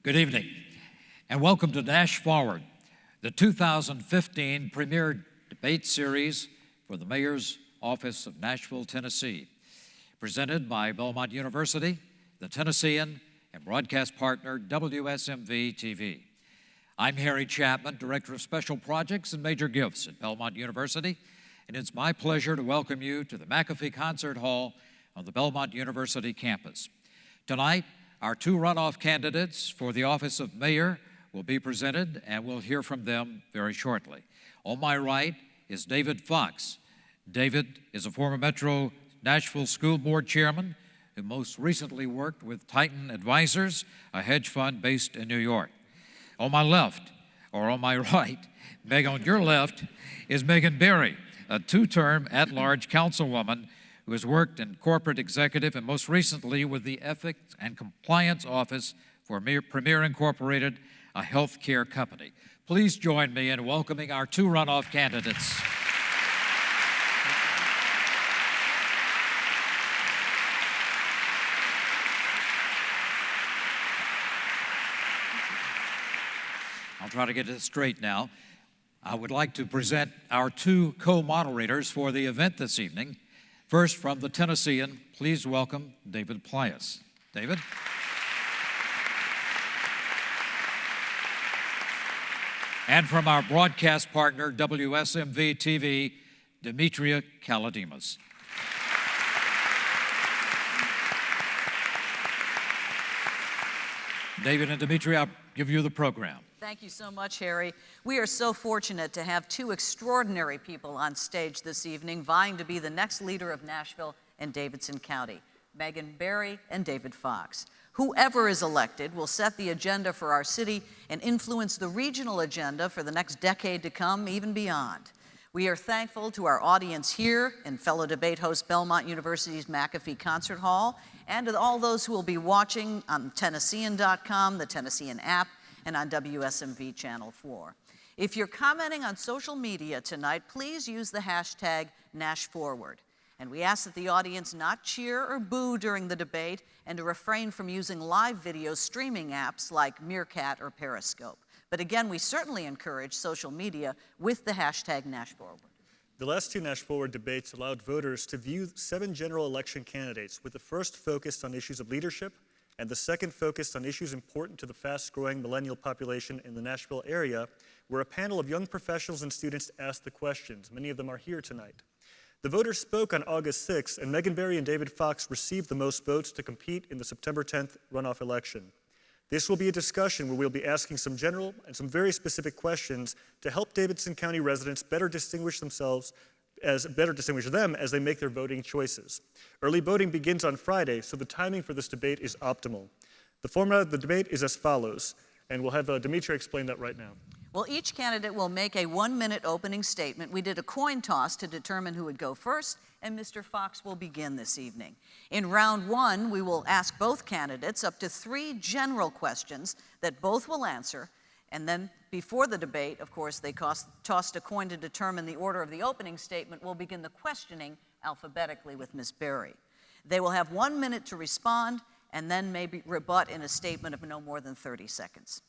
Good evening, and welcome to Nash Forward, the 2015 premier debate series for the Mayor's Office of Nashville, Tennessee, presented by Belmont University, the Tennessean, and broadcast partner WSMV-TV. I'm Harry Chapman, Director of Special Projects and Major Gifts at Belmont University, and it's my pleasure to welcome you to the McAfee Concert Hall on the Belmont University campus. Tonight, our two runoff candidates for the office of mayor will be presented, and we'll hear from them very shortly. On my right is David Fox. David is a former Metro Nashville School Board chairman who most recently worked with Titan Advisors, a hedge fund based in New York. On my left, or on my right, on your left, is Megan Berry, a two-term at-large councilwoman who has worked in corporate executive and most recently with the Ethics and Compliance Office for Premier Incorporated, a healthcare company. Please join me in welcoming our two runoff candidates. I'll try to get it straight now. I would like to present our two co-moderators for the event this evening. First, from the Tennessean, please welcome David Plius. David? And from our broadcast partner, WSMV-TV, Demetria Kaladimas. David and Demetria, I'll give you the program. Thank you so much, Harry. We are so fortunate to have two extraordinary people on stage this evening vying to be the next leader of Nashville and Davidson County, Megan Berry and David Fox. Whoever is elected will set the agenda for our city and influence the regional agenda for the next decade to come, even beyond. We are thankful to our audience here and fellow debate host Belmont University's McAfee Concert Hall, and to all those who will be watching on Tennessean.com, the Tennessean app, and on WSMV Channel 4. If you're commenting on social media tonight, please use the hashtag #NashForward. And we ask that the audience not cheer or boo during the debate and to refrain from using live video streaming apps like Meerkat or Periscope. But again, we certainly encourage social media with the hashtag #NashForward. The last two Nash Forward debates allowed voters to view 7 general election candidates, with the first focused on issues of leadership and the second focused on issues important to the fast-growing millennial population in the Nashville area, where a panel of young professionals and students asked the questions. Many of them are here tonight. The voters spoke on August 6th, and Megan Berry and David Fox received the most votes to compete in the September 10th runoff election. This will be a discussion where we'll be asking some general and some very specific questions to help Davidson County residents better distinguish them as they make their voting choices. Early voting begins on Friday, so the timing for this debate is optimal. The format of the debate is as follows, and we'll have Demetria explain that right now. Well, each candidate will make a 1-minute opening statement. We did a coin toss to determine who would go first, and Mr. Fox will begin this evening. In round 1, we will ask both candidates up to 3 general questions that both will answer, and then before the debate, of course, they tossed a coin to determine the order of the opening statement. We'll begin the questioning alphabetically with Ms. Berry. They will have 1 minute to respond and then maybe rebut in a statement of no more than 30 seconds.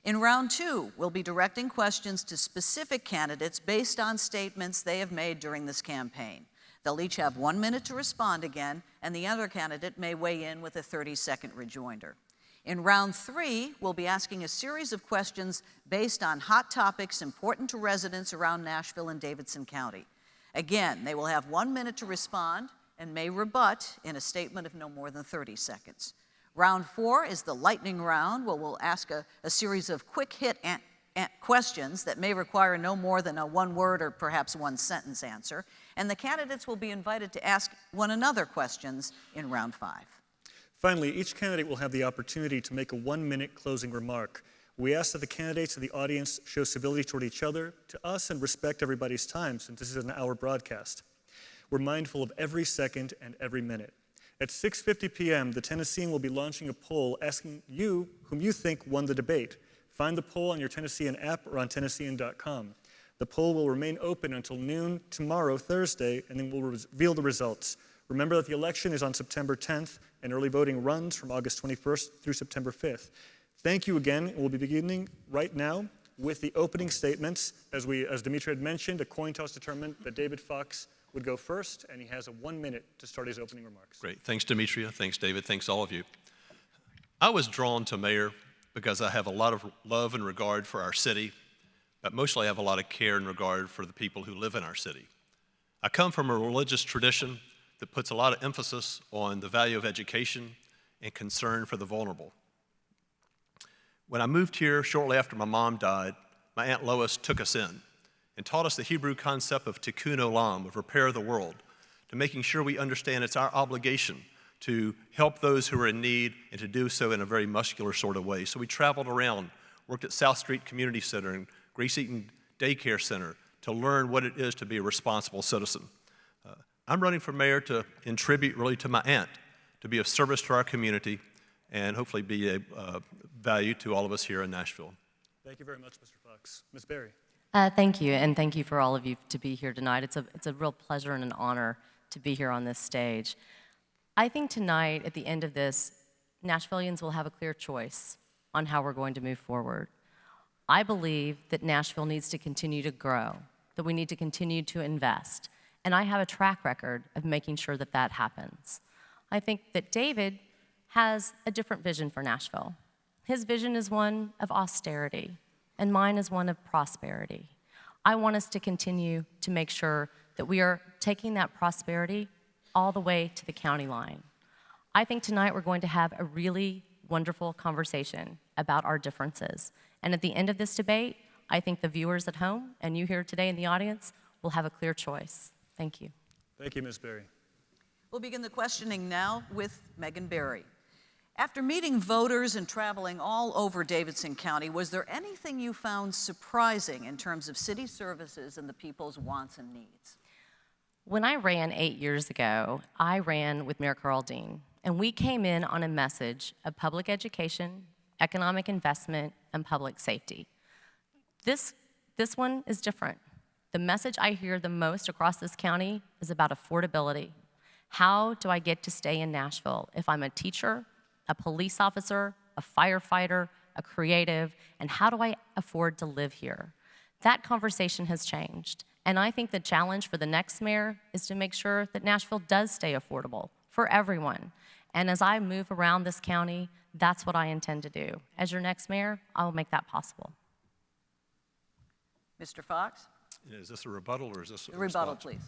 In round 2, we'll be directing questions to specific candidates based on statements they have made during this campaign. They'll each have 1 minute to respond again, and the other candidate may weigh in with a 30-second rejoinder. In round 3, we'll be asking a series of questions based on hot topics important to residents around Nashville and Davidson County. Again, they will have 1 minute to respond and may rebut in a statement of no more than 30 seconds. Round 4 is the lightning round, where we'll ask a series of quick-hit questions that may require no more than a 1-word or perhaps 1-sentence answer, and the candidates will be invited to ask one another questions in round 5. Finally, each candidate will have the opportunity to make a 1-minute closing remark. We ask that the candidates and the audience show civility toward each other, to us, and respect everybody's time, since this is an hour broadcast. We're mindful of every second and every minute. At 6:50 p.m., the Tennessean will be launching a poll asking you whom you think won the debate. Find the poll on your Tennessean app or on Tennessean.com. The poll will remain open until noon tomorrow, Thursday, and then we'll reveal the results. Remember that the election is on September 10th, and early voting runs from August 21st through September 5th. Thank you again. We'll be beginning right now with the opening statements. As Dimitri had mentioned, a coin toss determined that David Fox would go first, and he has 1 minute to start his opening remarks. Great. Thanks, Demetria. Thanks, David. Thanks, all of you. I was drawn to mayor because I have a lot of love and regard for our city, but mostly I have a lot of care and regard for the people who live in our city. I come from a religious tradition that puts a lot of emphasis on the value of education and concern for the vulnerable. When I moved here shortly after my mom died, my Aunt Lois took us in and taught us the Hebrew concept of tikkun olam, of repair of the world, to making sure we understand it's our obligation to help those who are in need and to do so in a very muscular sort of way. So we traveled around, worked at South Street Community Center and Grace Eaton Daycare Center to learn what it is to be a responsible citizen. I'm running for mayor in tribute really to my aunt, to be of service to our community and hopefully be a value to all of us here in Nashville. Thank you very much, Mr. Fox. Ms. Berry. Thank you, and thank you for all of you to be here tonight. It's a real pleasure and an honor to be here on this stage. I think tonight, at the end of this, Nashvillians will have a clear choice on how we're going to move forward. I believe that Nashville needs to continue to grow, that we need to continue to invest, and I have a track record of making sure that that happens. I think that David has a different vision for Nashville. His vision is one of austerity, and mine is one of prosperity. I want us to continue to make sure that we are taking that prosperity all the way to the county line. I think tonight we're going to have a really wonderful conversation about our differences. And at the end of this debate, I think the viewers at home and you here today in the audience will have a clear choice. Thank you. Thank you, Ms. Berry. We'll begin the questioning now with Megan Berry. After meeting voters and traveling all over Davidson County, was there anything you found surprising in terms of city services and the people's wants and needs? When I ran 8 years ago, I ran with Mayor Carl Dean, and we came in on a message of public education, economic investment, and public safety. This one is different. The message I hear the most across this county is about affordability. How do I get to stay in Nashville if I'm a teacher, a police officer, a firefighter, a creative, and how do I afford to live here? That conversation has changed, and I think the challenge for the next mayor is to make sure that Nashville does stay affordable for everyone. And as I move around this county, that's what I intend to do. As your next mayor, I will make that possible. Mr. Fox? Is this a rebuttal or is this a Rebuttal, response? please.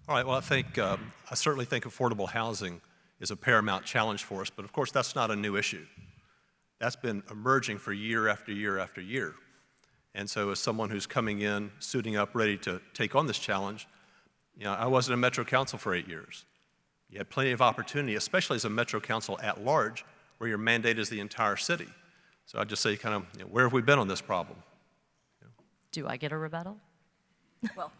All right, well, I certainly think affordable housing is a paramount challenge for us, but of course that's not a new issue. That's been emerging for year after year after year. And so as someone who's coming in, suiting up, ready to take on this challenge, I was in a Metro Council for 8 years. You had plenty of opportunity, especially as a Metro Council at large, where your mandate is the entire city. So I'd just say where have we been on this problem? Do I get a rebuttal? Well,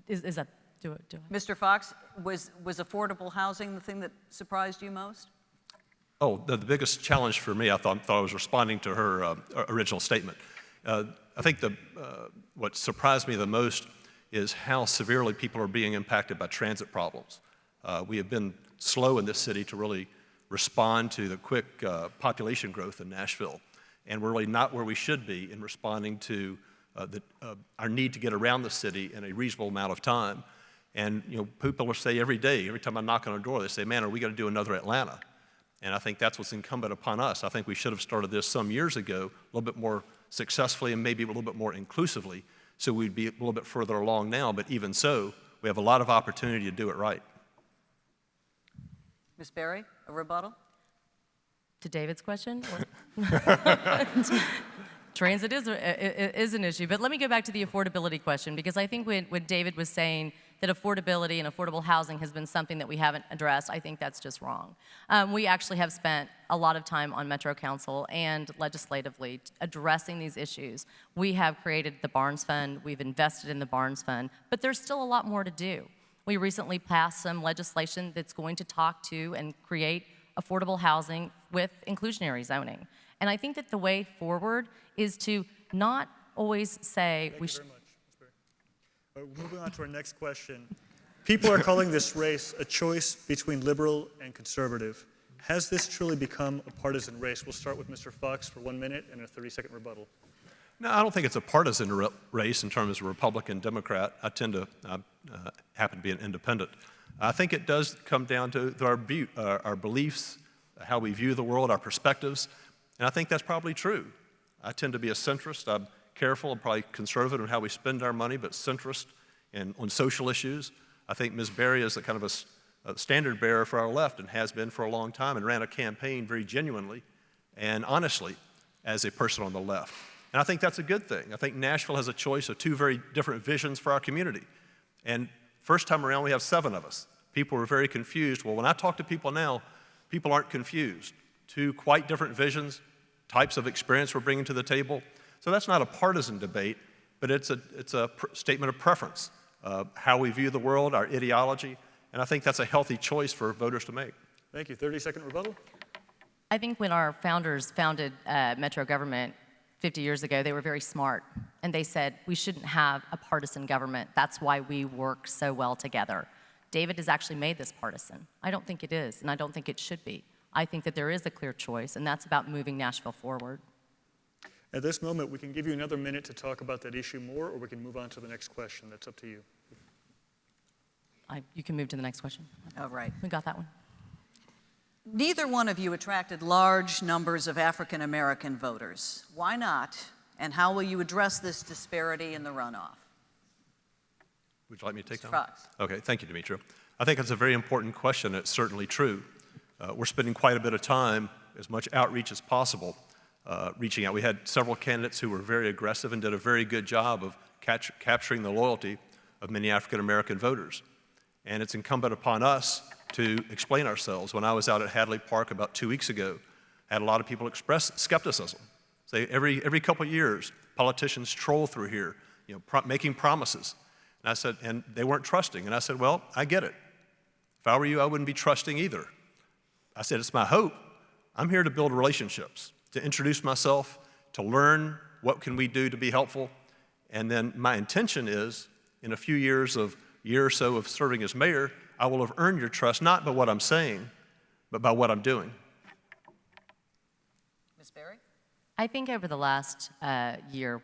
Is that, do I? Mr. Fox, was affordable housing the thing that surprised you most? Oh, the biggest challenge for me, I thought I was responding to her original statement. I think what surprised me the most is how severely people are being impacted by transit problems. We have been slow in this city to really respond to the quick population growth in Nashville, and we're really not where we should be in responding to our need to get around the city in a reasonable amount of time. And people will say every day, every time I knock on a door, they say, man, are we going to do another Atlanta? And I think that's what's incumbent upon us. I think we should have started this some years ago, a little bit more successfully and maybe a little bit more inclusively, so we'd be a little bit further along now. But even so, we have a lot of opportunity to do it right. Ms. Berry, a rebuttal? To David's question? Transit is an issue, but let me go back to the affordability question, because I think when David was saying that affordability and affordable housing has been something that we haven't addressed, I think that's just wrong. We actually have spent a lot of time on Metro Council and legislatively addressing these issues. We have created the Barnes Fund, we've invested in the Barnes Fund, but there's still a lot more to do. We recently passed some legislation that's going to talk to and create affordable housing with inclusionary zoning. And I think that the way forward is to not always say Thank you very much, Ms. Berry. Moving on to our next question. People are calling this race a choice between liberal and conservative. Has this truly become a partisan race? We'll start with Mr. Fox for 1 minute and a 30-second rebuttal. No, I don't think it's a partisan race in terms of Republican, Democrat. I tend to happen to be an independent. I think it does come down to our beliefs, how we view the world, our perspectives, and I think that's probably true. I tend to be a centrist. I'm careful and probably conservative in how we spend our money, but centrist on social issues. I think Ms. Berry is a kind of a standard bearer for our left and has been for a long time and ran a campaign very genuinely and honestly as a person on the left. And I think that's a good thing. I think Nashville has a choice of two very different visions for our community. And first time around, we have 7 of us. People were very confused. Well, when I talk to people now, people aren't confused. 2 quite different visions, types of experience we're bringing to the table. So that's not a partisan debate, but it's a statement of preference, how we view the world, our ideology, and I think that's a healthy choice for voters to make. Thank you. 30-second rebuttal. I think when our founders founded Metro government 50 years ago, they were very smart, and they said we shouldn't have a partisan government. That's why we work so well together. David has actually made this partisan. I don't think it is, and I don't think it should be. I think that there is a clear choice, and that's about moving Nashville forward. At this moment, we can give you another minute to talk about that issue more, or we can move on to the next question. That's up to you. You can move to the next question. All right. We got that one. Neither one of you attracted large numbers of African American voters. Why not? And how will you address this disparity in the runoff? Would you like me to take that Mr. one? Fox. Okay, thank you, Demetra. I think it's a very important question. It's certainly true. We're spending quite a bit of time, as much outreach as possible, reaching out. We had several candidates who were very aggressive and did a very good job of capturing the loyalty of many African American voters. And it's incumbent upon us to explain ourselves. When I was out at Hadley Park about 2 weeks ago, I had a lot of people express skepticism. Say every couple of years, politicians troll through here, making promises. And I said, and they weren't trusting. And I said, well, I get it. If I were you, I wouldn't be trusting either. I said, it's my hope. I'm here to build relationships, to introduce myself, to learn what can we do to be helpful. And then my intention is, in a few years year or so of serving as mayor, I will have earned your trust, not by what I'm saying, but by what I'm doing. Ms. Berry? I think over the last year,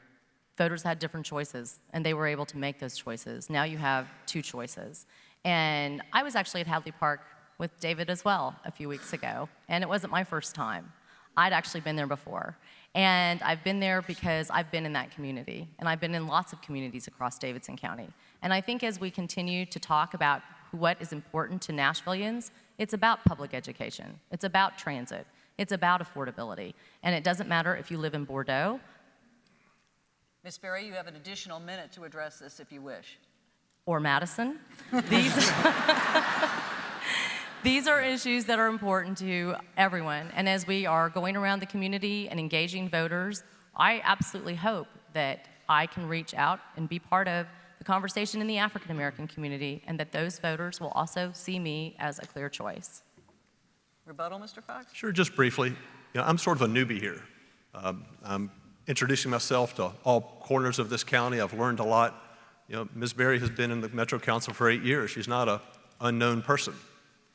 voters had different choices, and they were able to make those choices. Now you have 2 choices. And I was actually at Hadley Park with David as well a few weeks ago, and it wasn't my first time. I'd actually been there before. And I've been there because I've been in that community, and I've been in lots of communities across Davidson County. And I think as we continue to talk about what is important to Nashvillians, it's about public education, it's about transit, it's about affordability. And it doesn't matter if you live in Bordeaux. Ms. Berry, you have an additional minute to address this if you wish. Or Madison. These are issues that are important to everyone. And as we are going around the community and engaging voters, I absolutely hope that I can reach out and be part of the conversation in the African American community, and that those voters will also see me as a clear choice. Rebuttal, Mr. Fox? Sure, just briefly. I'm sort of a newbie here. I'm introducing myself to all corners of this county. I've learned a lot. Ms. Berry has been in the Metro Council for 8 years. She's not an unknown person.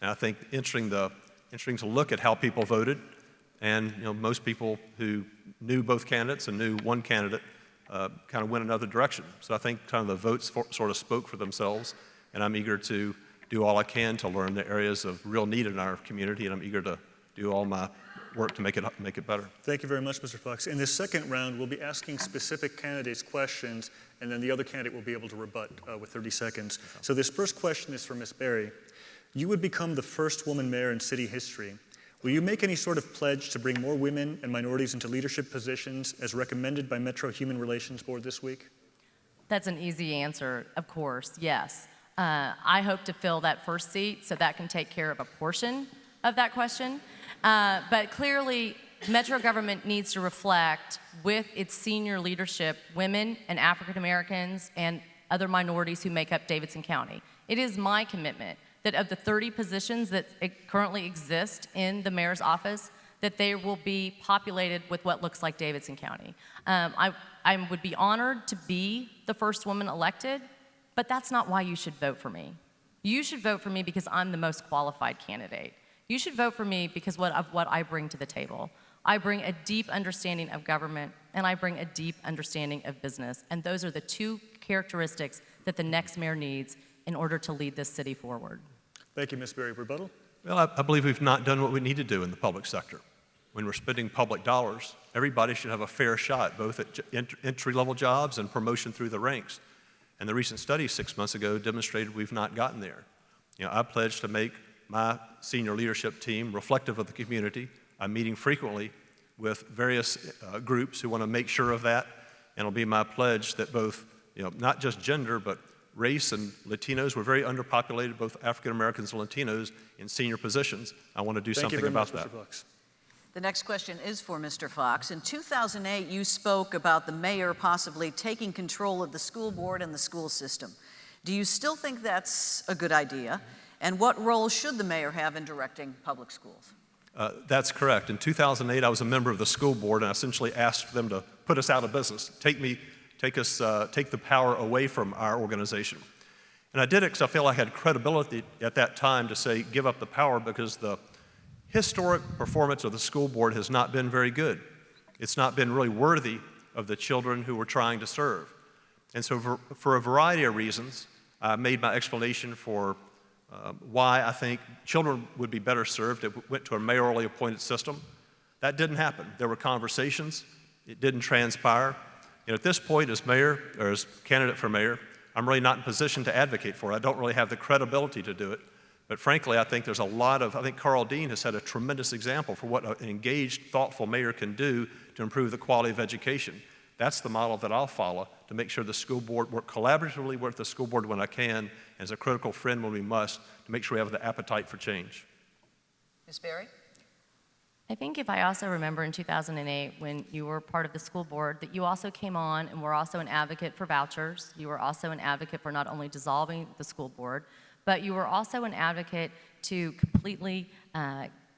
And I think interesting to look at how people voted, and most people who knew both candidates and knew one candidate kind of went another direction. So I think kind of the votes sort of spoke for themselves, and I'm eager to do all I can to learn the areas of real need in our community, and I'm eager to do all my work to make it better. Thank you very much, Mr. Fox. In this second round, we'll be asking specific candidates questions, and then the other candidate will be able to rebut with 30 seconds. So this first question is for Ms. Berry. You would become the first woman mayor in city history. Will you make any sort of pledge to bring more women and minorities into leadership positions as recommended by Metro Human Relations Board this week? That's an easy answer, of course, yes. I hope to fill that first seat so that can take care of a portion of that question. But clearly, Metro government needs to reflect with its senior leadership women and African Americans and other minorities who make up Davidson County. It is my commitment that of the 30 positions that currently exist in the mayor's office, that they will be populated with what looks like Davidson County. I would be honored to be the first woman elected, but that's not why you should vote for me. You should vote for me because I'm the most qualified candidate. You should vote for me because of what I bring to the table. I bring a deep understanding of government, and I bring a deep understanding of business. And those are the two characteristics that the next mayor needs in order to lead this city forward. Thank you, Ms. Berry. Rebuttal? Well, I believe we've not done what we need to do in the public sector. When we're spending public dollars, everybody should have a fair shot, both at entry-level jobs and promotion through the ranks. And the recent study 6 months ago demonstrated we've not gotten there. I pledged to make my senior leadership team reflective of the community. I'm meeting frequently with various groups who want to make sure of that, and it'll be my pledge that both, not just gender, but race and Latinos, we're very underpopulated, both African Americans and Latinos, in senior positions. I want to do something about that. Mr. Fox. The next question is for Mr. Fox. In 2008, you spoke about the mayor possibly taking control of the school board and the school system. Do you still think that's a good idea? And what role should the mayor have in directing public schools? That's correct. In 2008, I was a member of the school board, and I essentially asked them to put us out of business, take the power away from our organization. And I did it because I felt I had credibility at that time to say, give up the power, because the historic performance of the school board has not been very good. It's not been really worthy of the children who we're trying to serve. And so for a variety of reasons, I made my explanation for why I think children would be better served if we went to a mayorally appointed system. That didn't happen. There were conversations. It didn't transpire. At this point, as mayor, or as candidate for mayor, I'm really not in position to advocate for it. I don't really have the credibility to do it. But frankly, I think I think Carl Dean has set a tremendous example for what an engaged, thoughtful mayor can do to improve the quality of education. That's the model that I'll follow to make sure the school board work collaboratively with the school board when I can, as a critical friend when we must, to make sure we have the appetite for change. Ms. Berry? I think if I also remember in 2008 when you were part of the school board that you also came on and were also an advocate for vouchers. You were also an advocate for not only dissolving the school board, but you were also an advocate to completely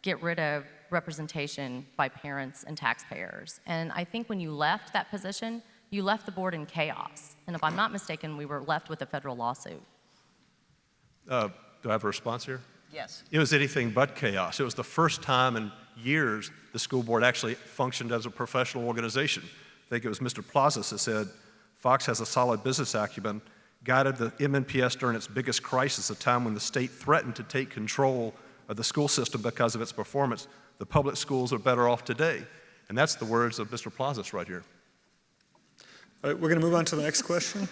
get rid of representation by parents and taxpayers. And I think when you left that position, you left the board in chaos. And if I'm not mistaken, we were left with a federal lawsuit. Do I have a response here? Yes. It was anything but chaos. It was the first time in years the school board actually functioned as a professional organization. I think it was Mr. Plazas that said, Fox has a solid business acumen, guided the MNPS during its biggest crisis, a time when the state threatened to take control of the school system because of its performance. The public schools are better off today. And that's the words of Mr. Plazas right here. All right, we're going to move on to the next question.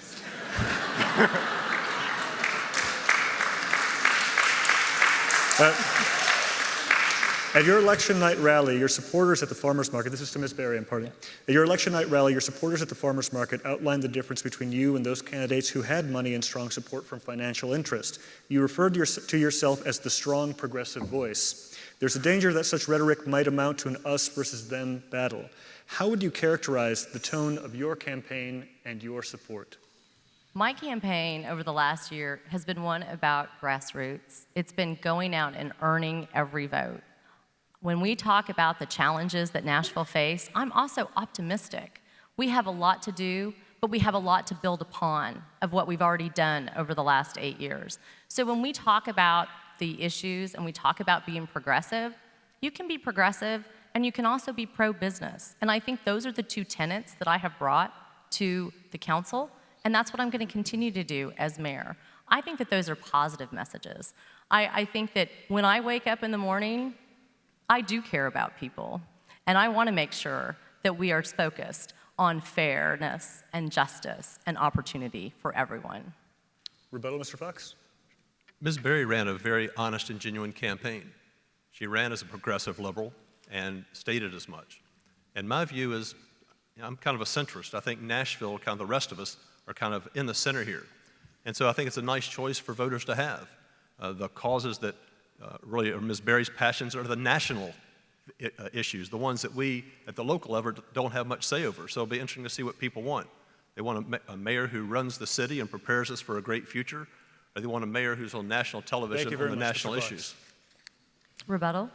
At your election night rally, your supporters at the farmers market, this is to Ms. Berry, I'm pardoning. At your election night rally, your supporters at the farmers market outlined the difference between you and those candidates who had money and strong support from financial interest. You referred to yourself as the strong progressive voice. There's a danger that such rhetoric might amount to an us versus them battle. How would you characterize the tone of your campaign and your support? My campaign over the last year has been one about grassroots. It's been going out and earning every vote. When we talk about the challenges that Nashville face, I'm also optimistic. We have a lot to do, but we have a lot to build upon of what we've already done over the last 8 years. So when we talk about the issues and we talk about being progressive, you can be progressive and you can also be pro-business. And I think those are the two tenets that I have brought to the council, and that's what I'm going to continue to do as mayor. I think that those are positive messages. I think that when I wake up in the morning, I do care about people, and I want to make sure that we are focused on fairness and justice and opportunity for everyone. Rebuttal, Mr. Fox? Ms. Berry ran a very honest and genuine campaign. She ran as a progressive liberal and stated as much. And my view is, I'm kind of a centrist. I think Nashville, kind of the rest of us, are kind of in the center here. And so I think it's a nice choice for voters to have. The causes that really are Ms. Berry's passions are the national issues, the ones that we at the local level don't have much say over. So it'll be interesting to see what people want. They want a mayor who runs the city and prepares us for a great future, or they want a mayor who's on national television on the national issues. Rebuttal?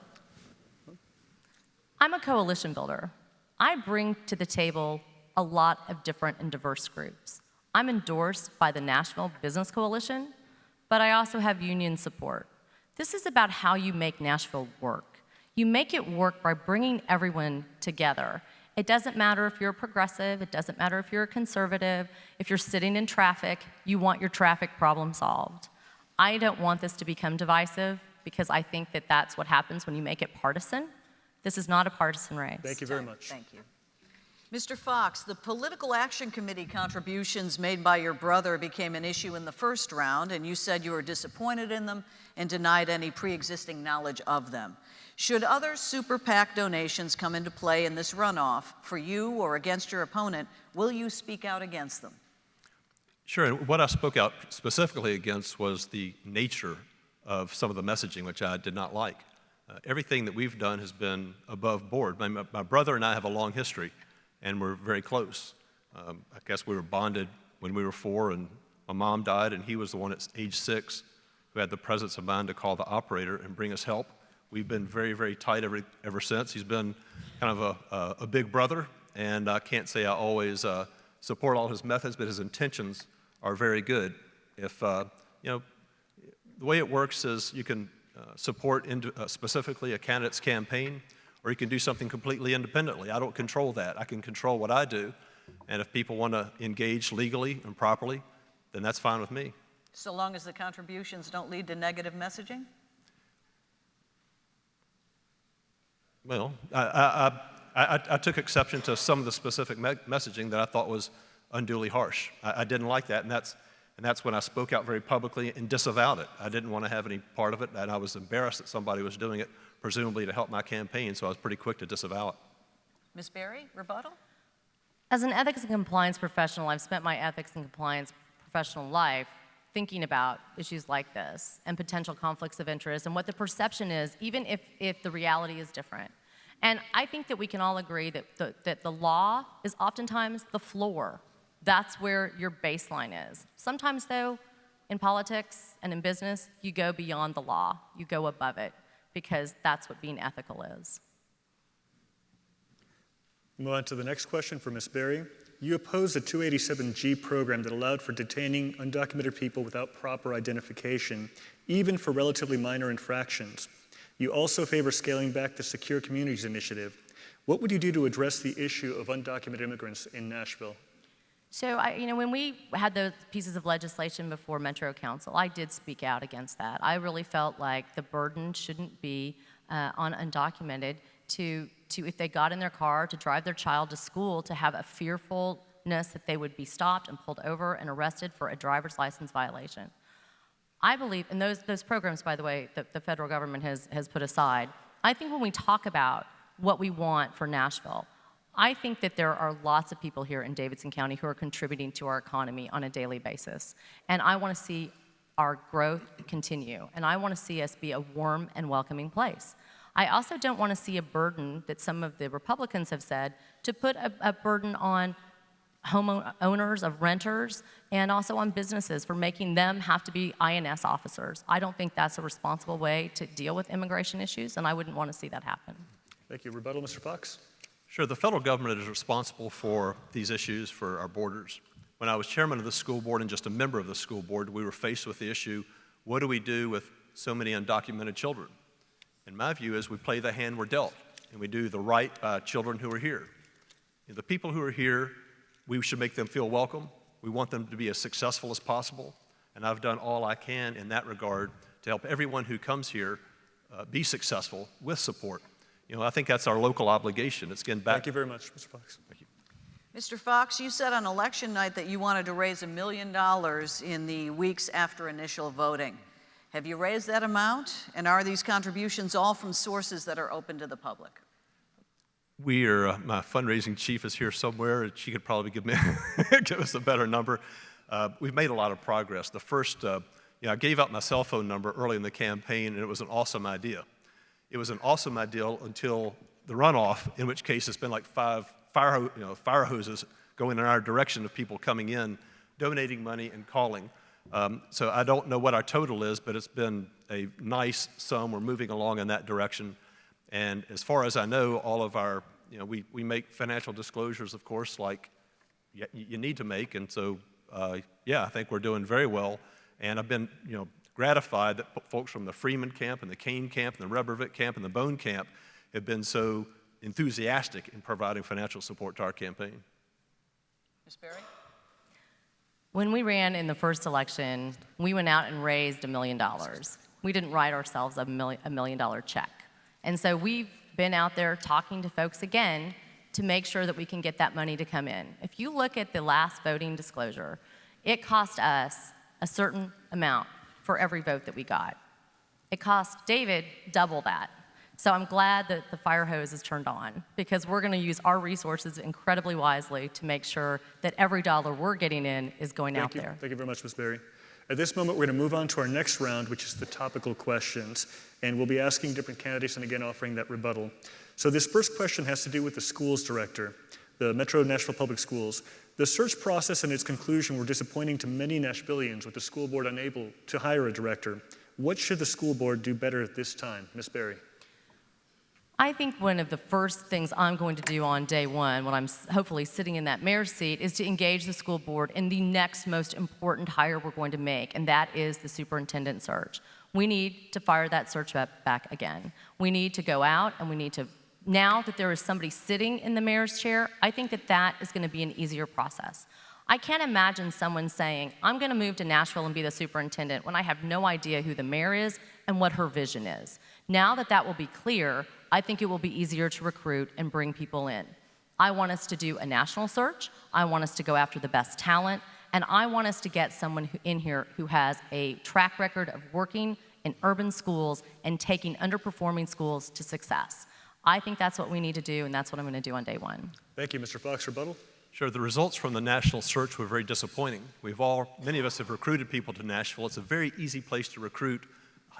I'm a coalition builder. I bring to the table a lot of different and diverse groups. I'm endorsed by the Nashville Business Coalition, but I also have union support. This is about how you make Nashville work. You make it work by bringing everyone together. It doesn't matter if you're a progressive, it doesn't matter if you're a conservative, if you're sitting in traffic, you want your traffic problem solved. I don't want this to become divisive because I think that that's what happens when you make it partisan. This is not a partisan race. Thank you very much. Thank you. Mr. Fox, the Political Action Committee contributions made by your brother became an issue in the first round, and you said you were disappointed in them and denied any pre-existing knowledge of them. Should other super PAC donations come into play in this runoff for you or against your opponent, will you speak out against them? Sure, and what I spoke out specifically against was the nature of some of the messaging, which I did not like. Everything that we've done has been above board. My brother and I have a long history, and we're very close. I guess we were bonded when we were 4, and my mom died, and he was the one at age 6 who had the presence of mind to call the operator and bring us help. We've been very, very tight ever since. He's been kind of a big brother, and I can't say I always support all his methods, but his intentions are very good. If, the way it works is you can support specifically a candidate's campaign, or you can do something completely independently. I don't control that. I can control what I do, and if people want to engage legally and properly, then that's fine with me. So long as the contributions don't lead to negative messaging? Well, I took exception to some of the specific messaging that I thought was unduly harsh. I didn't like that, and that's when I spoke out very publicly and disavowed it. I didn't want to have any part of it, and I was embarrassed that somebody was doing it, presumably to help my campaign, so I was pretty quick to disavow it. Ms. Berry, rebuttal? As an ethics and compliance professional, I've spent my ethics and compliance professional life thinking about issues like this and potential conflicts of interest and what the perception is, even if the reality is different. And I think that we can all agree that the law is oftentimes the floor. That's where your baseline is. Sometimes, though, in politics and in business, you go beyond the law. You go above it, because that's what being ethical is. Move on to the next question for Ms. Berry. You opposed the 287G program that allowed for detaining undocumented people without proper identification, even for relatively minor infractions. You also favor scaling back the Secure Communities Initiative. What would you do to address the issue of undocumented immigrants in Nashville? So, when we had those pieces of legislation before Metro Council, I did speak out against that. I really felt like the burden shouldn't be on undocumented to, if they got in their car to drive their child to school, to have a fearfulness that they would be stopped and pulled over and arrested for a driver's license violation. I believe, and those programs, by the way, that the federal government has put aside, I think when we talk about what we want for Nashville, I think that there are lots of people here in Davidson County who are contributing to our economy on a daily basis. And I want to see our growth continue. And I want to see us be a warm and welcoming place. I also don't want to see a burden that some of the Republicans have said to put a burden on homeowners of renters and also on businesses for making them have to be INS officers. I don't think that's a responsible way to deal with immigration issues, and I wouldn't want to see that happen. Thank you. Rebuttal, Mr. Fox? Sure, the federal government is responsible for these issues for our borders. When I was chairman of the school board and just a member of the school board, we were faced with the issue, what do we do with so many undocumented children? And my view is we play the hand we're dealt, and we do the right by children who are here. And the people who are here, we should make them feel welcome. We want them to be as successful as possible, and I've done all I can in that regard to help everyone who comes here be successful with support. I think that's our local obligation. It's getting back. Thank you very much, Mr. Fox. Thank you. Mr. Fox, you said on election night that you wanted to raise $1 million in the weeks after initial voting. Have you raised that amount? And are these contributions all from sources that are open to the public? My fundraising chief is here somewhere. She could probably give us a better number. We've made a lot of progress. The first, I gave out my cell phone number early in the campaign, and it was an awesome idea. It was an awesome idea until the runoff, in which case it's been like 5 fire hoses going in our direction of people coming in, donating money and calling. So I don't know what our total is, but it's been a nice sum. We're moving along in that direction. And as far as I know, all of our, we make financial disclosures, of course, like you need to make. And so, I think we're doing very well. And I've been, gratified that folks from the Freeman camp and the Kane camp and the Rubbervik camp and the Bone camp have been so enthusiastic in providing financial support to our campaign. Ms. Berry? When we ran in the first election, we went out and raised $1 million. We didn't write ourselves a $1 million check. And so we've been out there talking to folks again to make sure that we can get that money to come in. If you look at the last voting disclosure, it cost us a certain amount for every vote that we got. It cost David double that. So I'm glad that the fire hose is turned on, because we're going to use our resources incredibly wisely to make sure that every dollar we're getting in is going out there. Thank you very much, Ms. Berry. At this moment, we're going to move on to our next round, which is the topical questions. And we'll be asking different candidates and again offering that rebuttal. So this first question has to do with the schools director, the Metro Nashville Public Schools. The search process and its conclusion were disappointing to many Nashvillians, with the school board unable to hire a director. What should the school board do better at this time? Ms. Berry. I think one of the first things I'm going to do on day one, when I'm hopefully sitting in that mayor's seat, is to engage the school board in the next most important hire we're going to make, and that is the superintendent search. We need to fire that search back again. We need to go out and we need to, now that there is somebody sitting in the mayor's chair, I think that that is going to be an easier process. I can't imagine someone saying, I'm going to move to Nashville and be the superintendent when I have no idea who the mayor is and what her vision is. Now that that will be clear, I think it will be easier to recruit and bring people in. I want us to do a national search. I want us to go after the best talent. And I want us to get someone in here who has a track record of working in urban schools and taking underperforming schools to success. I think that's what we need to do, and that's what I'm going to do on day one. Thank you. Mr. Fox, rebuttal? Sure, the results from the national search were very disappointing. Many of us have recruited people to Nashville. It's a very easy place to recruit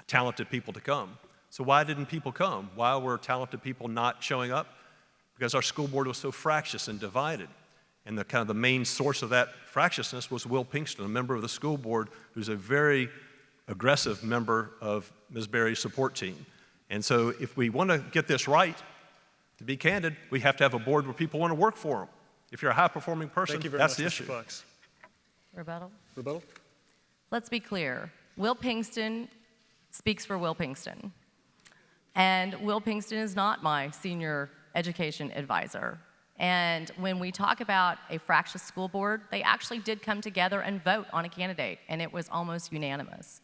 talented people to come. So why didn't people come? Why were talented people not showing up? Because our school board was so fractious and divided. And the main source of that fractiousness was Will Pinkston, a member of the school board who's a very aggressive member of Ms. Berry's support team. And so if we want to get this right, to be candid, we have to have a board where people want to work for them. If you're a high-performing person, that's the issue. Fox. Rebuttal? Rebuttal? Let's be clear. Will Pinkston speaks for Will Pinkston. And Will Pinkston is not my senior education advisor. And when we talk about a fractious school board, they actually did come together and vote on a candidate, and it was almost unanimous.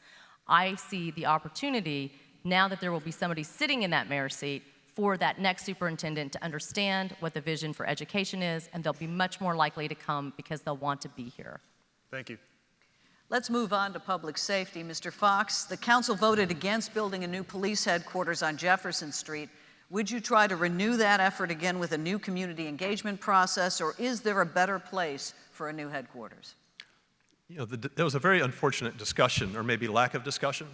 I see the opportunity, now that there will be somebody sitting in that mayor's seat, for that next superintendent to understand what the vision for education is, and they'll be much more likely to come because they'll want to be here. Thank you. Let's move on to public safety. Mr. Fox, the council voted against building a new police headquarters on Jefferson Street. Would you try to renew that effort again with a new community engagement process, or is there a better place for a new headquarters? You know, there was a very unfortunate discussion, or maybe lack of discussion.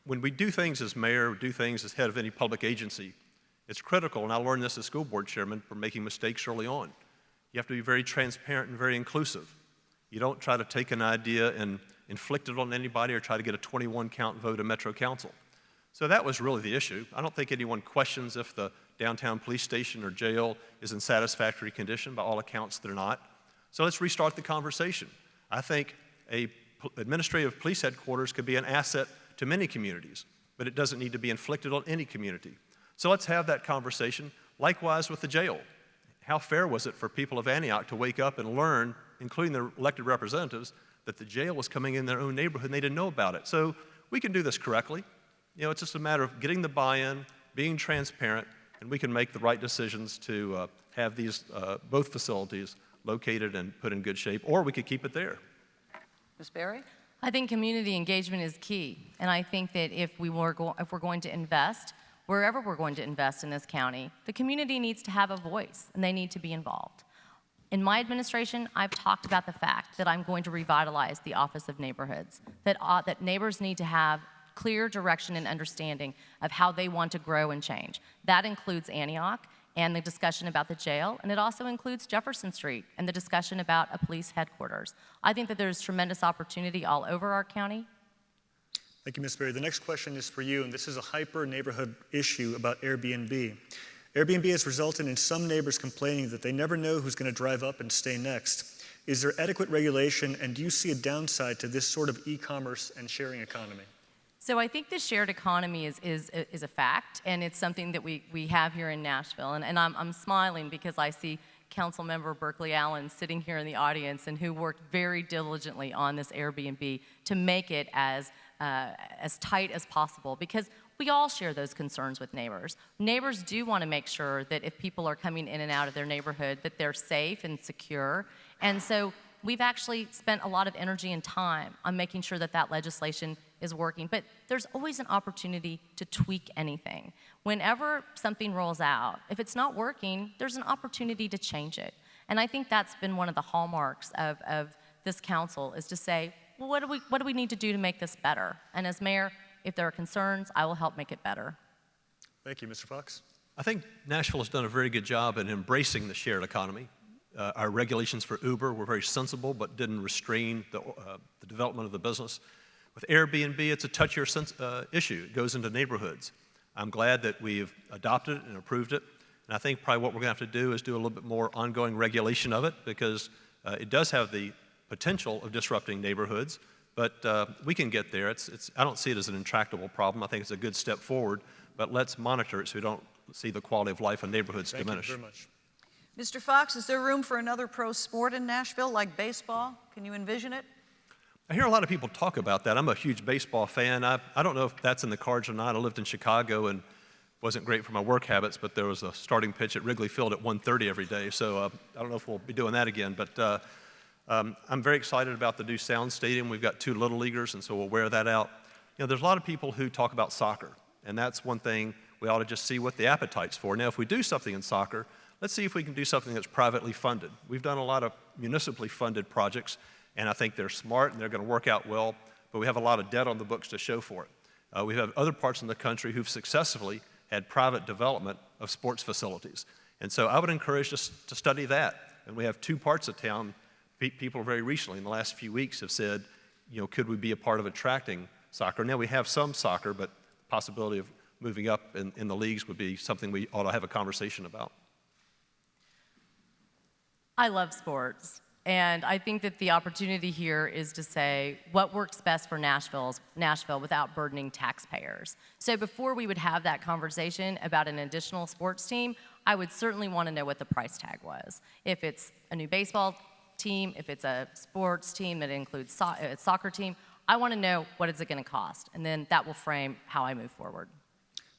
When we do things as mayor, do things as head of any public agency, it's critical, and I learned this as school board chairman from making mistakes early on. You have to be very transparent and very inclusive. You don't try to take an idea and inflict it on anybody or try to get a 21-count vote at Metro Council. So that was really the issue. I don't think anyone questions if the downtown police station or jail is in satisfactory condition. By all accounts, they're not. So let's restart the conversation. I think a administrative police headquarters could be an asset to many communities, but it doesn't need to be inflicted on any community. So let's have that conversation. Likewise with the jail. How fair was it for people of Antioch to wake up and learn, including their elected representatives, that the jail was coming in their own neighborhood and they didn't know about it? So we can do this correctly. You know, it's just a matter of getting the buy-in, being transparent, and we can make the right decisions to have these both facilities located and put in good shape, or we could keep it there. Ms. Berry? I think community engagement is key, and I think that if we're going to invest, wherever we're going to invest in this county, the community needs to have a voice, and they need to be involved. In my administration, I've talked about the fact that I'm going to revitalize the Office of Neighborhoods, that neighbors need to have clear direction and understanding of how they want to grow and change. That includes Antioch and the discussion about the jail, and it also includes Jefferson Street and the discussion about a police headquarters. I think that there's tremendous opportunity all over our county. Thank you, Ms. Berry. The next question is for you, and this is a hyper-neighborhood issue about Airbnb. Airbnb has resulted in some neighbors complaining that they never know who's going to drive up and stay next. Is there adequate regulation, and do you see a downside to this sort of e-commerce and sharing economy? So I think the shared economy is a fact, and it's something that we have here in Nashville. And I'm smiling because I see Councilmember Berkeley Allen sitting here in the audience and who worked very diligently on this Airbnb to make it as tight as possible, because we all share those concerns with neighbors. Neighbors do want to make sure that if people are coming in and out of their neighborhood, that they're safe and secure. And so we've actually spent a lot of energy and time on making sure that that legislation is working. But there's always an opportunity to tweak anything. Whenever something rolls out, if it's not working, there's an opportunity to change it. And I think that's been one of the hallmarks of this council, is to say, well, what do we need to do to make this better? And as mayor, if there are concerns, I will help make it better. Thank you, Mr. Fox. I think Nashville has done a very good job in embracing the shared economy. Our regulations for Uber were very sensible, but didn't restrain the development of the business. With Airbnb, it's a touchier issue. It goes into neighborhoods. I'm glad that we've adopted it and approved it. And I think probably what we're going to have to do is do a little bit more ongoing regulation of it, because it does have the potential of disrupting neighborhoods. But we can get there. I don't see it as an intractable problem. I think it's a good step forward. But let's monitor it so we don't see the quality of life in neighborhoods diminish. Thank you very much. Mr. Fox, is there room for another pro sport in Nashville, like baseball? Can you envision it? I hear a lot of people talk about that. I'm a huge baseball fan. I don't know if that's in the cards or not. I lived in Chicago and wasn't great for my work habits, but there was a starting pitch at Wrigley Field at 1:30 every day. So I don't know if we'll be doing that again. But I'm very excited about the new Sound Stadium. We've got 2 Little Leaguers, and so we'll wear that out. You know, there's a lot of people who talk about soccer, and that's one thing we ought to just see what the appetite's for. Now, if we do something in soccer, let's see if we can do something that's privately funded. We've done a lot of municipally funded projects, and I think they're smart and they're going to work out well, but we have a lot of debt on the books to show for it. We have other parts in the country who've successfully had private development of sports facilities. And so I would encourage us to study that. And we have 2 parts of town. People very recently, in the last few weeks, have said, you know, could we be a part of attracting soccer? Now, we have some soccer, but the possibility of moving up in the leagues would be something we ought to have a conversation about. I love sports, and I think that the opportunity here is to say what works best for Nashville without burdening taxpayers. So before we would have that conversation about an additional sports team, I would certainly want to know what the price tag was. If it's a new baseball team, if it's a sports team that includes a soccer team, I want to know what is it going to cost, and then that will frame how I move forward.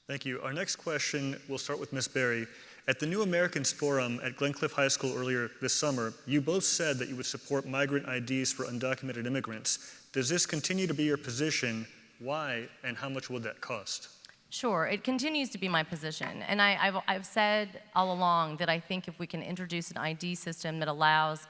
Thank you. Our next question will start with Ms. Berry. At the New Americans Forum at Glencliff High School earlier this summer, you both said that you would support migrant IDs for undocumented immigrants. Does this continue to be your position? Why, and how much would that cost? Sure, it continues to be my position. And I've said all along that I think if we can introduce an ID system that allows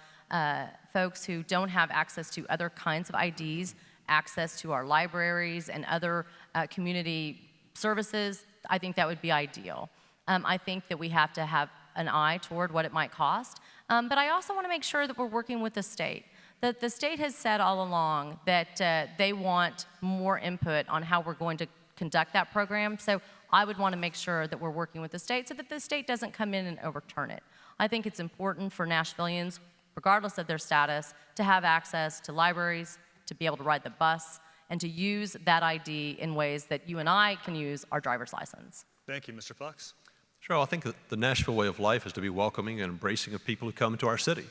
folks who don't have access to other kinds of IDs, access to our libraries and other community services, I think that would be ideal. I think that we have to have an eye toward what it might cost, but I also want to make sure that we're working with the state. The state has said all along that they want more input on how we're going to conduct that program, so I would want to make sure that we're working with the state so that the state doesn't come in and overturn it. I think it's important for Nashvillians, regardless of their status, to have access to libraries, to be able to ride the bus, and to use that ID in ways that you and I can use our driver's license. Thank you, Mr. Fox. Sure, I think that the Nashville way of life is to be welcoming and embracing of people who come to our city.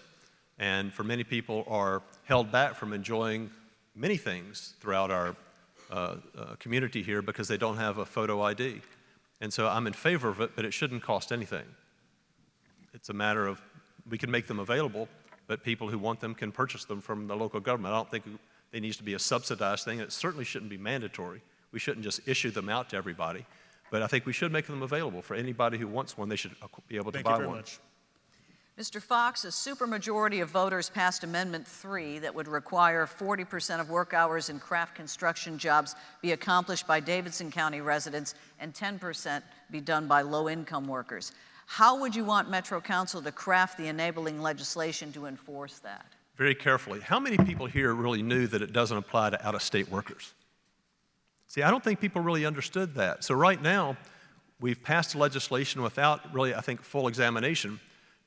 And for many people are held back from enjoying many things throughout our community here because they don't have a photo ID. And so I'm in favor of it, but it shouldn't cost anything. It's a matter of, we can make them available, but people who want them can purchase them from the local government. I don't think it needs to be a subsidized thing. It certainly shouldn't be mandatory. We shouldn't just issue them out to everybody. But I think we should make them available for anybody who wants one. They should be able to buy one. Thank you very much. Mr. Fox, a supermajority of voters passed Amendment 3 that would require 40% of work hours in craft construction jobs be accomplished by Davidson County residents and 10% be done by low-income workers. How would you want Metro Council to craft the enabling legislation to enforce that? Very carefully. How many people here really knew that it doesn't apply to out-of-state workers? See, I don't think people really understood that. So right now, we've passed legislation without really, I think, full examination.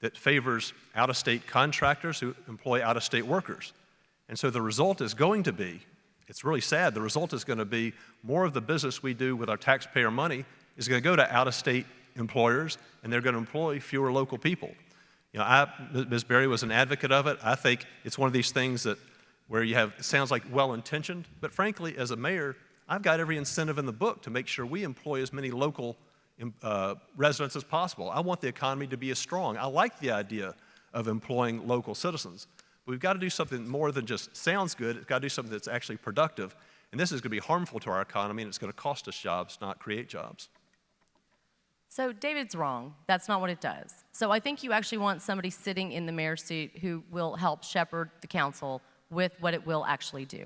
that favors out-of-state contractors who employ out-of-state workers. And so the result is going to be, it's really sad, the result is going to be more of the business we do with our taxpayer money is going to go to out-of-state employers, and they're going to employ fewer local people. You know, Ms. Berry was an advocate of it. I think it's one of these things that where you have, it sounds like well-intentioned, but frankly, as a mayor, I've got every incentive in the book to make sure we employ as many local residents as possible. I want the economy to be as strong. I like the idea of employing local citizens. But we've got to do something more than just sounds good. It's got to do something that's actually productive. And this is going to be harmful to our economy, and it's going to cost us jobs, not create jobs. So David's wrong. That's not what it does. So I think you actually want somebody sitting in the mayor's seat who will help shepherd the council with what it will actually do.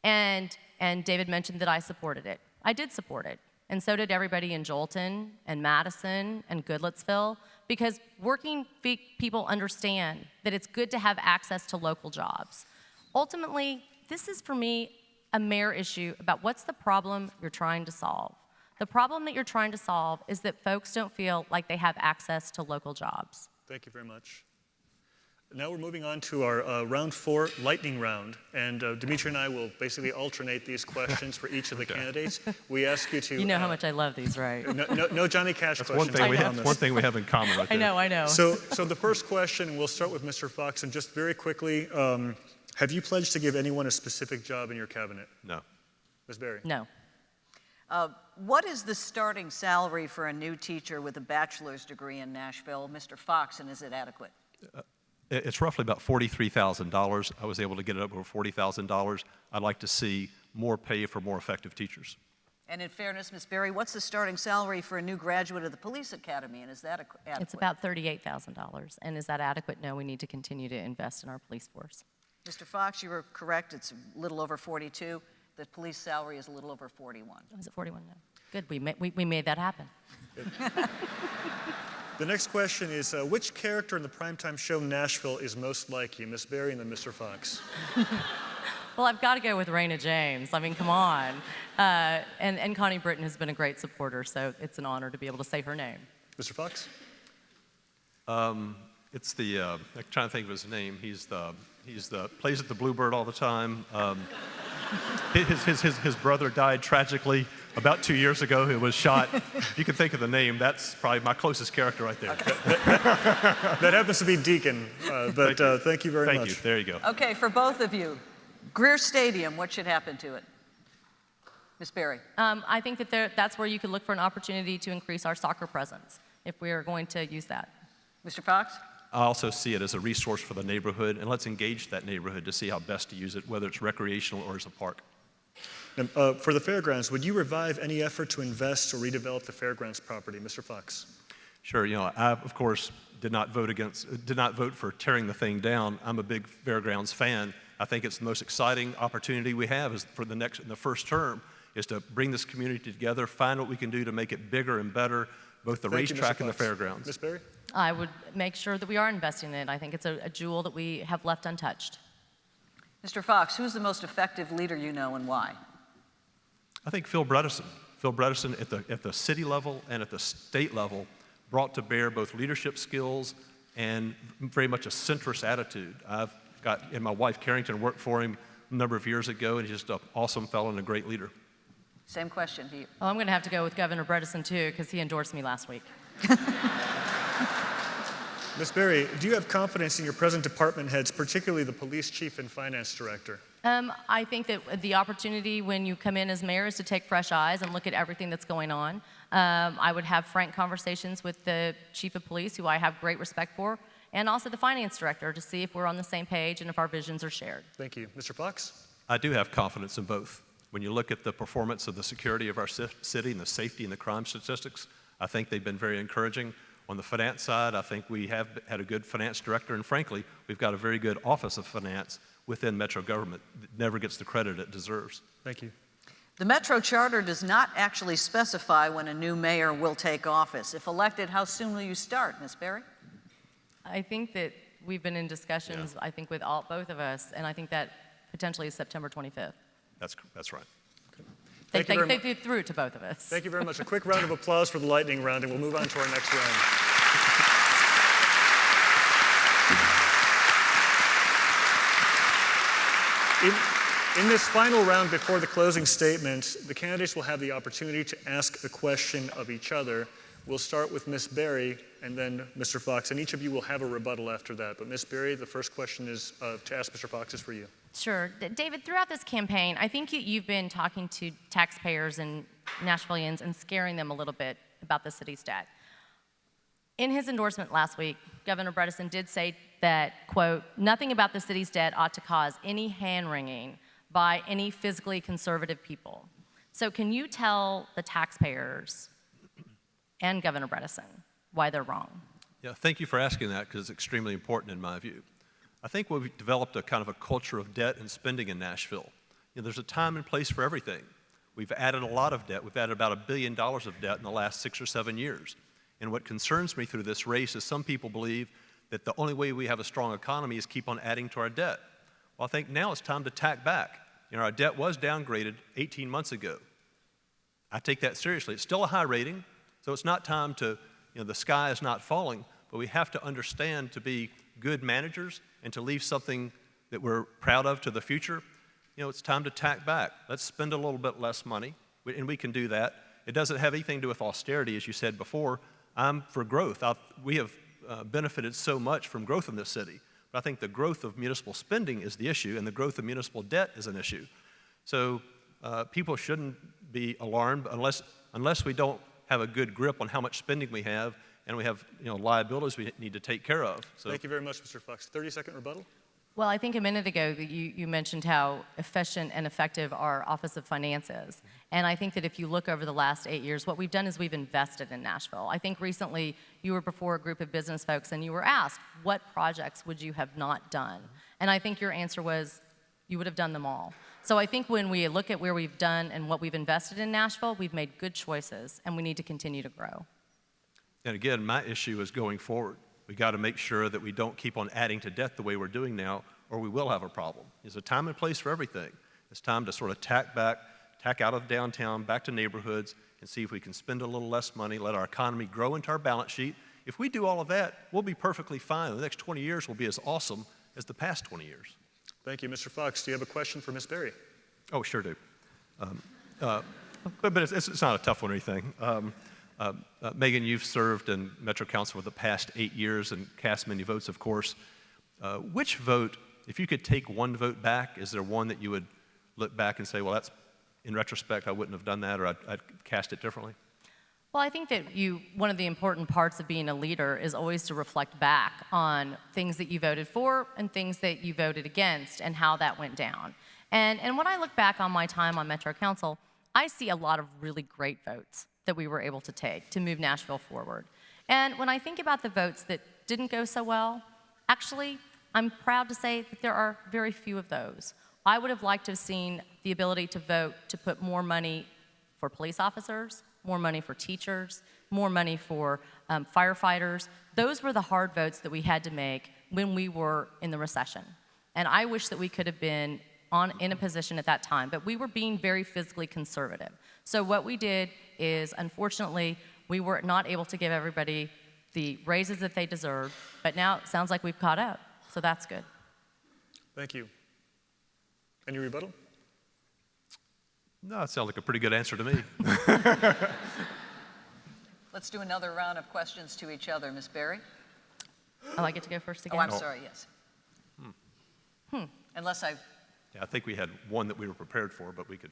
And David mentioned that I supported it. I did support it. And so did everybody in Jolton and Madison and Goodlettsville, because working people understand that it's good to have access to local jobs. Ultimately, this is for me a mayor issue about what's the problem you're trying to solve. The problem that you're trying to solve is that folks don't feel like they have access to local jobs. Thank you very much. Now we're moving on to our round 4 lightning round, and Dimitri and I will basically alternate these questions for each of the candidates. We ask you to... You know how much I love these, right? No Johnny Cash That's questions. one thing we have in common right there. I know. So the first question, we'll start with Mr. Fox, and just very quickly, have you pledged to give anyone a specific job in your cabinet? No. Ms. Berry? No. What is the starting salary for a new teacher with a bachelor's degree in Nashville? Mr. Fox, and is it adequate? It's roughly about $43,000. I was able to get it up over $40,000. I'd like to see more pay for more effective teachers. And in fairness, Ms. Berry, what's the starting salary for a new graduate of the police academy, and is that adequate? It's about $38,000. And is that adequate? No, we need to continue to invest in our police force. Mr. Fox, you were correct. It's a little over 42. The police salary is a little over 41. Was it 41? No. Good, we made that happen. The next question is, which character in the primetime show Nashville is most like you? Ms. Berry and then Mr. Fox. Well, I've got to go with Raina James. I mean, come on. And Connie Britton has been a great supporter, so it's an honor to be able to say her name. Mr. Fox? It's the, I'm trying to think of his name. He's plays at the Bluebird all the time. His brother died tragically about 2 years ago. He was shot. If you can think of the name, that's probably my closest character right there. That happens to be Deacon, but thank you very much. Thank you. There you go. Okay, for both of you, Greer Stadium, what should happen to it? Ms. Berry? I think that that's where you could look for an opportunity to increase our soccer presence, if we are going to use that. Mr. Fox? I also see it as a resource for the neighborhood, and let's engage that neighborhood to see how best to use it, whether it's recreational or as a park. Now, for the fairgrounds, would you revive any effort to invest or redevelop the fairgrounds property? Mr. Fox? Sure. You know, I, of course, did not vote for tearing the thing down. I'm a big fairgrounds fan. I think it's the most exciting opportunity we have is for the first term is to bring this community together, find what we can do to make it bigger and better, both the racetrack and the fairgrounds. Ms. Berry? I would make sure that we are investing in it. I think it's a jewel that we have left untouched. Mr. Fox, who's the most effective leader you know and why? I think Phil Bredesen. Phil Bredesen at the city level and at the state level brought to bear both leadership skills and very much a centrist attitude. And my wife Carrington worked for him a number of years ago, and he's just an awesome fellow and a great leader. Same question to you. Well, I'm going to have to go with Governor Bredesen, too, because he endorsed me last week. Ms. Berry, do you have confidence in your present department heads, particularly the police chief and finance director? I think that the opportunity when you come in as mayor is to take fresh eyes and look at everything that's going on. I would have frank conversations with the chief of police, who I have great respect for, and also the finance director to see if we're on the same page and if our visions are shared. Thank you. Mr. Fox? I do have confidence in both. When you look at the performance of the security of our city and the safety and the crime statistics, I think they've been very encouraging. On the finance side, I think we have had a good finance director, and frankly, we've got a very good Office of Finance within Metro government that never gets the credit it deserves. Thank you. The Metro Charter does not actually specify when a new mayor will take office. If elected, how soon will you start, Ms. Berry? I think that we've been in discussions, I think, with both of us, and I think that potentially is September 25th. That's right. They threw it to both of us. Thank you very much. A quick round of applause for the lightning round, and we'll move on to our next round. In this final round before the closing statement, the candidates will have the opportunity to ask a question of each other. We'll start with Ms. Berry and then Mr. Fox, and each of you will have a rebuttal after that. But Ms. Berry, the first question is to ask Mr. Fox is for you. Sure. David, throughout this campaign, I think you've been talking to taxpayers and Nashvillians and scaring them a little bit about the city's debt. In his endorsement last week, Governor Bredesen did say that, quote, "Nothing about the city's debt ought to cause any hand-wringing by any fiscally conservative people." So can you tell the taxpayers and Governor Bredesen why they're wrong? Yeah, thank you for asking that because it's extremely important in my view. I think we've developed a kind of a culture of debt and spending in Nashville. There's a time and place for everything. We've added a lot of debt. We've added about $1 billion of debt in the last 6 or 7 years. And what concerns me through this race is some people believe that the only way we have a strong economy is keep on adding to our debt. Well, I think now it's time to tack back. Our debt was downgraded 18 months ago. I take that seriously. It's still a high rating, so it's not time to, the sky is not falling, but we have to understand to be good managers and to leave something that we're proud of to the future. It's time to tack back. Let's spend a little bit less money, and we can do that. It doesn't have anything to do with austerity, as you said before. I'm for growth. We have benefited so much from growth in this city. But I think the growth of municipal spending is the issue, and the growth of municipal debt is an issue. So people shouldn't be alarmed unless we don't have a good grip on how much spending we have, and we have liabilities we need to take care of. So, thank you very much, Mr. Fox. 30-second rebuttal. Well, I think a minute ago that you mentioned how efficient and effective our Office of Finance is. And I think that if you look over the last 8 years, what we've done is we've invested in Nashville. I think recently you were before a group of business folks and you were asked, what projects would you have not done? And I think your answer was, you would have done them all. So I think when we look at where we've done and what we've invested in Nashville, we've made good choices and we need to continue to grow. And again, my issue is going forward. We got to make sure that we don't keep on adding to debt the way we're doing now, or we will have a problem. There's a time and place for everything. It's time to sort of tack out of downtown, back to neighborhoods, and see if we can spend a little less money, let our economy grow into our balance sheet. If we do all of that, we'll be perfectly fine. The next 20 years will be as awesome as the past 20 years. Thank you. Mr. Fox, do you have a question for Ms. Berry? Oh, sure do. But it's not a tough one or anything. Megan, you've served in Metro Council for the past 8 years and cast many votes, of course. Which vote, if you could take one vote back, is there one that you would look back and say, well, that's, in retrospect, I wouldn't have done that, or I'd cast it differently? Well, I think that one of the important parts of being a leader is always to reflect back on things that you voted for and things that you voted against and how that went down. And when I look back on my time on Metro Council, I see a lot of really great votes that we were able to take to move Nashville forward. And when I think about the votes that didn't go so well, actually, I'm proud to say that there are very few of those. I would have liked to have seen the ability to vote to put more money for police officers, more money for teachers, more money for firefighters. Those were the hard votes that we had to make when we were in the recession. And I wish that we could have been in a position at that time, but we were being very fiscally conservative. So what we did is, unfortunately, we were not able to give everybody the raises that they deserved, but now it sounds like we've caught up, so that's good. Thank you. Any rebuttal? No, it sounds like a pretty good answer to me. Let's do another round of questions to each other. Ms. Berry? Oh, I get to go first again? Oh, I'm sorry, yes. Unless I... Yeah, I think we had one that we were prepared for, but we could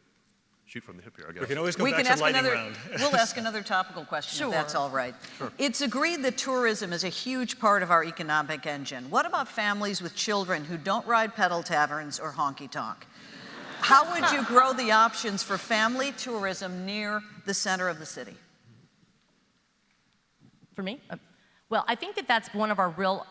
shoot from the hip here, I guess. We can always go back to lightning round. We'll ask another topical question, Sure. if that's all right. Sure. It's agreed that tourism is a huge part of our economic engine. What about families with children who don't ride pedal taverns or honky-tonk? How would you grow the options for family tourism near the center of the city? For me? Well, I think that that's one of a real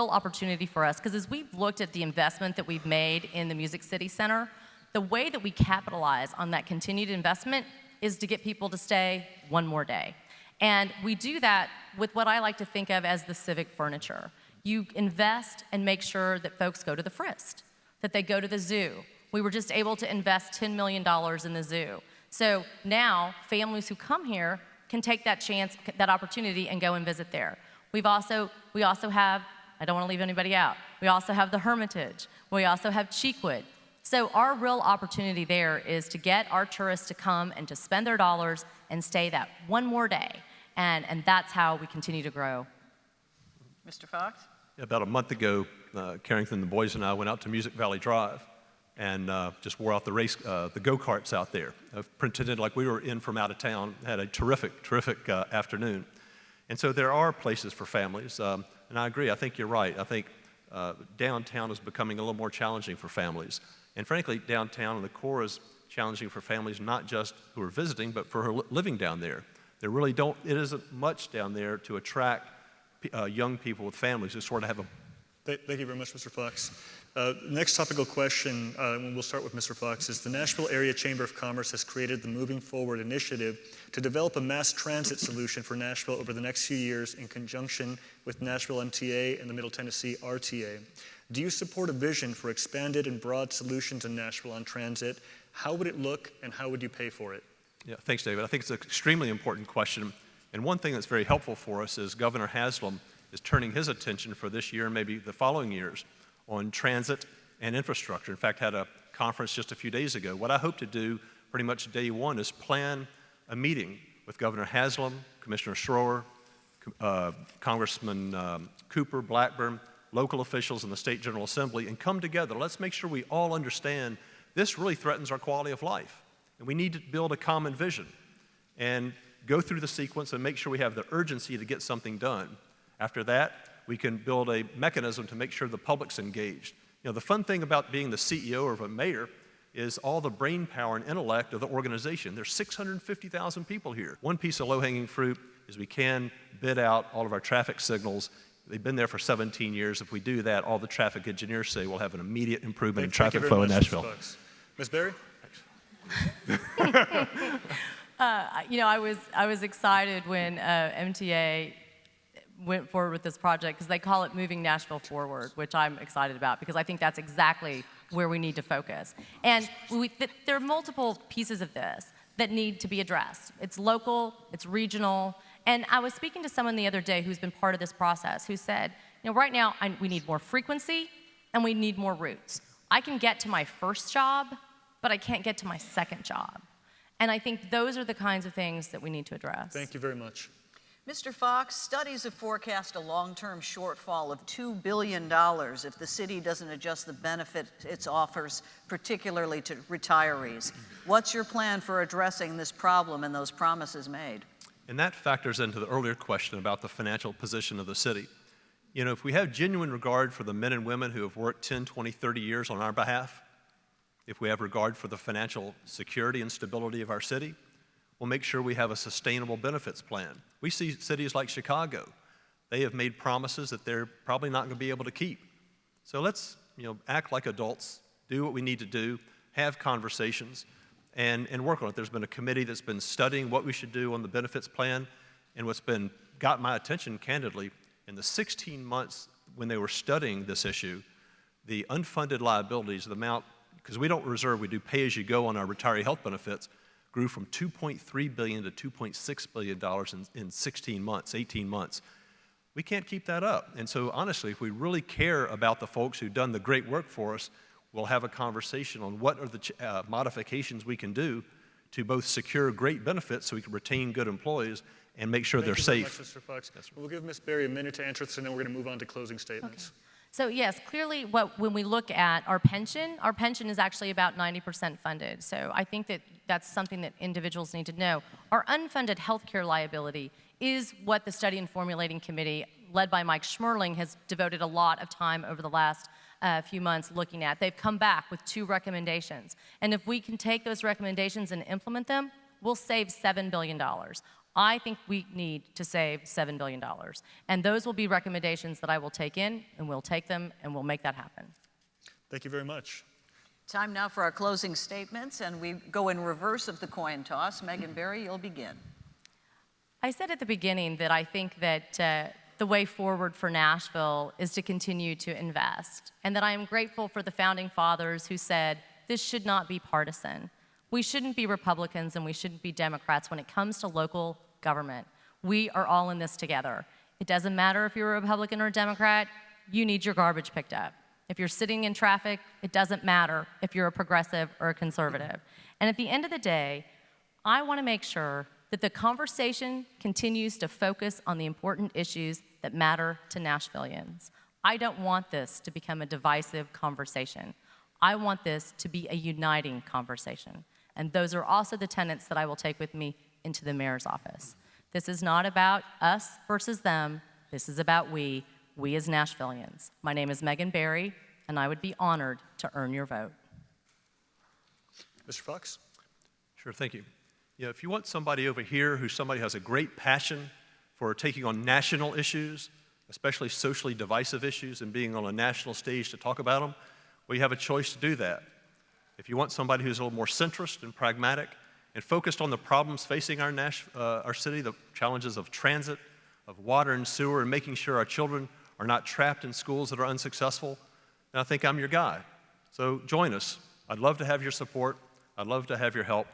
opportunity for us, because as we've looked at the investment that we've made in the Music City Center, the way that we capitalize on that continued investment is to get people to stay one more day. And we do that with what I like to think of as the civic furniture. You invest and make sure that folks go to the Frist, that they go to the zoo. We were just able to invest $10 million in the zoo. So now families who come here can take that chance, that opportunity, and go and visit there. We also have, I don't want to leave anybody out, we also have the Hermitage. We also have Cheekwood. So our real opportunity there is to get our tourists to come and to spend their dollars and stay that one more day. And that's how we continue to grow. Mr. Fox? About a month ago, Carrington, the boys and I went out to Music Valley Drive and just wore out the go-karts out there. Pretended like we were in from out of town, had a terrific afternoon. And so there are places for families, and I agree, I think you're right. I think downtown is becoming a little more challenging for families. And frankly, downtown and the core is challenging for families not just who are visiting, but for who are living down there. It isn't much down there to attract young people with families who sort of have a... Thank you very much, Mr. Fox. Next topical question, and we'll start with Mr. Fox, is the Nashville Area Chamber of Commerce has created the Moving Forward initiative to develop a mass transit solution for Nashville over the next few years in conjunction with Nashville MTA and the Middle Tennessee RTA. Do you support a vision for expanded and broad solutions in Nashville on transit? How would it look, and how would you pay for it? Yeah, thanks, David. I think it's an extremely important question. And one thing that's very helpful for us is Governor Haslam is turning his attention for this year and maybe the following years on transit and infrastructure. In fact, had a conference just a few days ago. What I hope to do pretty much day one is plan a meeting with Governor Haslam, Commissioner Schroer, Congressman Cooper, Blackburn, local officials in the State General Assembly, and come together. Let's make sure we all understand this really threatens our quality of life. And we need to build a common vision and go through the sequence and make sure we have the urgency to get something done. After that, we can build a mechanism to make sure the public's engaged. You know, the fun thing about being the CEO or a mayor is all the brain power and intellect of the organization. There's 650,000 people here. One piece of low-hanging fruit is we can bid out all of our traffic signals. They've been there for 17 years. If we do that, all the traffic engineers say we'll have an immediate improvement in traffic flow in Nashville. Ms. Berry? You know, I was excited when MTA went forward with this project because they call it Moving Nashville Forward, which I'm excited about because I think that's exactly where we need to focus. And there are multiple pieces of this that need to be addressed. It's local, it's regional, and I was speaking to someone the other day who's been part of this process who said, you know, right now we need more frequency and we need more routes. I can get to my first job, but I can't get to my second job. And I think those are the kinds of things that we need to address. Thank you very much. Mr. Fox, studies have forecast a long-term shortfall of $2 billion if the city doesn't adjust the benefit it offers, particularly to retirees. What's your plan for addressing this problem and those promises made? And that factors into the earlier question about the financial position of the city. You know, if we have genuine regard for the men and women who have worked 10, 20, 30 years on our behalf, if we have regard for the financial security and stability of our city, we'll make sure we have a sustainable benefits plan. We see cities like Chicago. They have made promises that they're probably not going to be able to keep. So let's, you know, act like adults, do what we need to do, have conversations, and work on it. There's been a committee that's been studying what we should do on the benefits plan, and what's got my attention, candidly, in the 16 months when they were studying this issue, the unfunded liabilities, the amount, because we don't reserve, we do pay-as-you-go on our retiree health benefits, grew from $2.3 billion to $2.6 billion in 16 months, 18 months. We can't keep that up. And so honestly, if we really care about the folks who've done the great work for us, we'll have a conversation on what are the modifications we can do to both secure great benefits so we can retain good employees and make sure they're safe. Thank you very much, Mr. Fox. We'll give Ms. Berry a minute to answer this, and then we're going to move on to closing statements. Okay. So yes, clearly when we look at our pension is actually about 90% funded. So I think that that's something that individuals need to know. Our unfunded healthcare liability is what the Study and Formulating Committee, led by Mike Schmerling, has devoted a lot of time over the last few months looking at. They've come back with 2 recommendations. And if we can take those recommendations and implement them, we'll save $7 billion. I think we need to save $7 billion. And those will be recommendations that I will take in, and we'll take them, and we'll make that happen. Thank you very much. Time now for our closing statements, and we go in reverse of the coin toss. Megan Berry, you'll begin. I said at the beginning that I think that the way forward for Nashville is to continue to invest, and that I am grateful for the founding fathers who said this should not be partisan. We shouldn't be Republicans and we shouldn't be Democrats when it comes to local government. We are all in this together. It doesn't matter if you're a Republican or a Democrat, you need your garbage picked up. If you're sitting in traffic, it doesn't matter if you're a progressive or a conservative. And at the end of the day, I want to make sure that the conversation continues to focus on the important issues that matter to Nashvillians. I don't want this to become a divisive conversation. I want this to be a uniting conversation. And those are also the tenets that I will take with me into the mayor's office. This is not about us versus them. This is about we as Nashvillians. My name is Megan Berry, and I would be honored to earn your vote. Mr. Fox? Sure, thank you. Yeah, if you want somebody over here who's somebody who has a great passion for taking on national issues, especially socially divisive issues, and being on a national stage to talk about them, well, you have a choice to do that. If you want somebody who's a little more centrist and pragmatic and focused on the problems facing our city, the challenges of transit, of water and sewer, and making sure our children are not trapped in schools that are unsuccessful, then I think I'm your guy. So join us. I'd love to have your support. I'd love to have your help.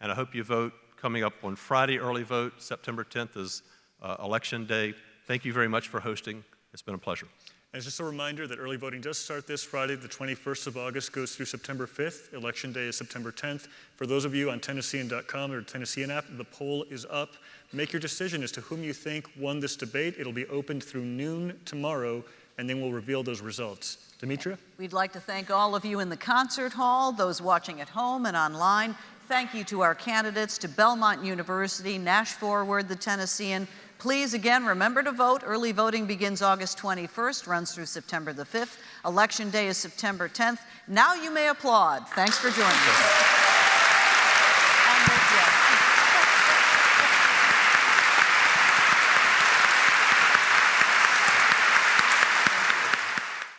And I hope you vote coming up on Friday, early vote. September 10th is Election Day. Thank you very much for hosting. It's been a pleasure. And just a reminder that early voting does start this Friday, the 21st of August, goes through September 5th. Election Day is September 10th. For those of you on Tennessean.com or the Tennessean app, the poll is up. Make your decision as to whom you think won this debate. It'll be opened through noon tomorrow, and then we'll reveal those results. Demetria? We'd like to thank all of you in the concert hall, those watching at home and online. Thank you to our candidates, to Belmont University, Nash Forward, the Tennessean. Please, again, remember to vote. Early voting begins August 21st, runs through September the 5th. Election Day is September 10th. Now you may applaud. Thanks for joining us.